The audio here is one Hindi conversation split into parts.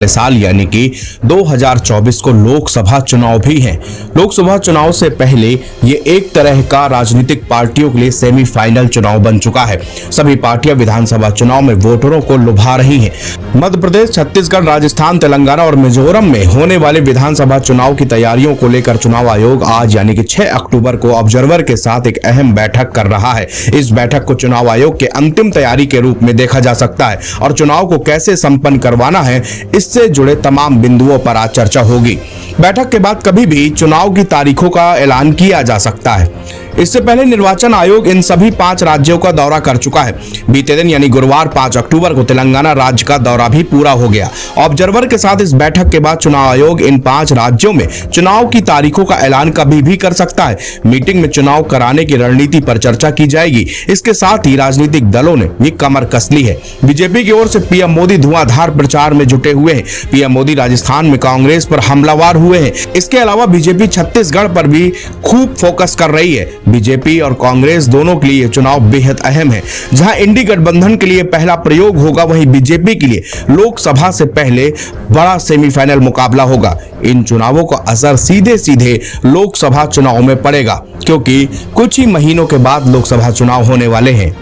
साल यानी कि 2024 को लोकसभा चुनाव भी हैं। लोकसभा चुनाव से पहले ये एक तरह का राजनीतिक पार्टियों के लिए सेमीफाइनल चुनाव बन चुका है। सभी पार्टियां विधानसभा चुनाव में वोटरों को लुभा रही हैं। मध्य प्रदेश, छत्तीसगढ़, राजस्थान, तेलंगाना और मिजोरम में होने वाले विधानसभा चुनाव की तैयारियों को लेकर चुनाव आयोग आज यानी कि 6 अक्टूबर को ऑब्जर्वर के साथ एक अहम बैठक कर रहा है। इस बैठक को चुनाव आयोग के अंतिम तैयारी के रूप में देखा जा सकता है और चुनाव को कैसे संपन्न करवाना है इससे जुड़े तमाम बिंदुओं पर आज चर्चा होगी। बैठक के बाद कभी भी चुनाव की तारीखों का ऐलान किया जा सकता है। इससे पहले निर्वाचन आयोग इन सभी 5 राज्यों का दौरा कर चुका है। बीते दिन यानी गुरुवार 5 अक्टूबर को तेलंगाना राज्य का दौरा भी पूरा हो गया। ऑब्जर्वर के साथ इस बैठक के बाद चुनाव आयोग इन 5 राज्यों में चुनाव की तारीखों का ऐलान कभी भी कर सकता है। मीटिंग में चुनाव कराने की रणनीति पर चर्चा की जाएगी। इसके साथ ही राजनीतिक दलों ने भी कमर कस ली है। बीजेपी की ओर से पीएम मोदी धुआंधार प्रचार में जुटे हुए हैं। पीएम मोदी राजस्थान में कांग्रेस पर हमलावर हुए हैं। इसके अलावा बीजेपी छत्तीसगढ़ पर भी खूब फोकस कर रही है। बीजेपी और कांग्रेस दोनों के लिए चुनाव बेहद अहम है। जहां इंडी गठबंधन के लिए पहला प्रयोग होगा, वहीं बीजेपी के लिए लोकसभा से पहले बड़ा सेमीफाइनल मुकाबला होगा। इन चुनावों का असर सीधे सीधे लोकसभा चुनाव में पड़ेगा, क्योंकि कुछ ही महीनों के बाद लोकसभा चुनाव होने वाले हैं।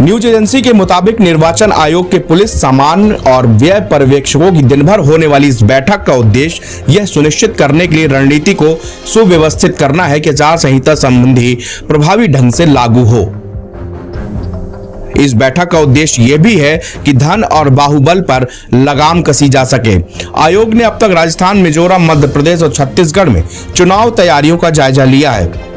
न्यूज एजेंसी के मुताबिक निर्वाचन आयोग के पुलिस, सामान और व्यय पर्यवेक्षकों की दिन भर होने वाली इस बैठक का उद्देश्य यह सुनिश्चित करने के लिए रणनीति को सुव्यवस्थित करना है कि आचार संहिता संबंधी प्रभावी ढंग से लागू हो। इस बैठक का उद्देश्य यह भी है कि धन और बाहुबल पर लगाम कसी जा सके। आयोग ने अब तक राजस्थान, मिजोरम, मध्य प्रदेश और छत्तीसगढ़ में चुनाव तैयारियों का जायजा लिया है।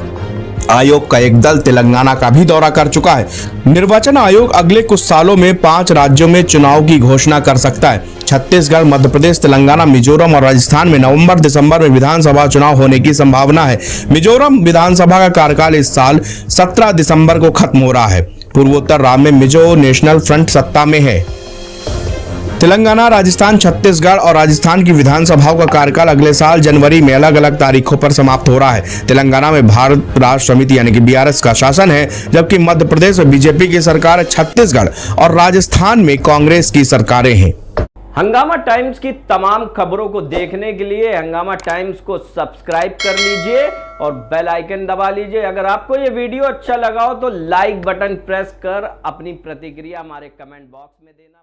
आयोग का एक दल तेलंगाना का भी दौरा कर चुका है। निर्वाचन आयोग अगले कुछ सालों में 5 राज्यों में चुनाव की घोषणा कर सकता है। छत्तीसगढ़, मध्य प्रदेश, तेलंगाना, मिजोरम और राजस्थान में नवंबर-दिसंबर में विधानसभा चुनाव होने की संभावना है। मिजोरम विधानसभा का कार्यकाल इस साल 17 दिसंबर को खत्म हो रहा है। पूर्वोत्तर राज्य में मिजो नेशनल फ्रंट सत्ता में है। तेलंगाना, राजस्थान, छत्तीसगढ़ और राजस्थान की विधानसभाओं का कार्यकाल अगले साल जनवरी में अलग अलग तारीखों पर समाप्त हो रहा है। तेलंगाना में भारत राष्ट्र समिति यानी कि बीआरएस का शासन है, जबकि मध्य प्रदेश में बीजेपी की सरकार है। छत्तीसगढ़ और राजस्थान में कांग्रेस की सरकारें हैं। हंगामा टाइम्स की तमाम खबरों को देखने के लिए हंगामा टाइम्स को सब्सक्राइब कर लीजिए और बेल आइकन दबा लीजिए। अगर आपको ये वीडियो अच्छा लगा हो तो लाइक बटन प्रेस कर अपनी प्रतिक्रिया हमारे कमेंट बॉक्स में देना।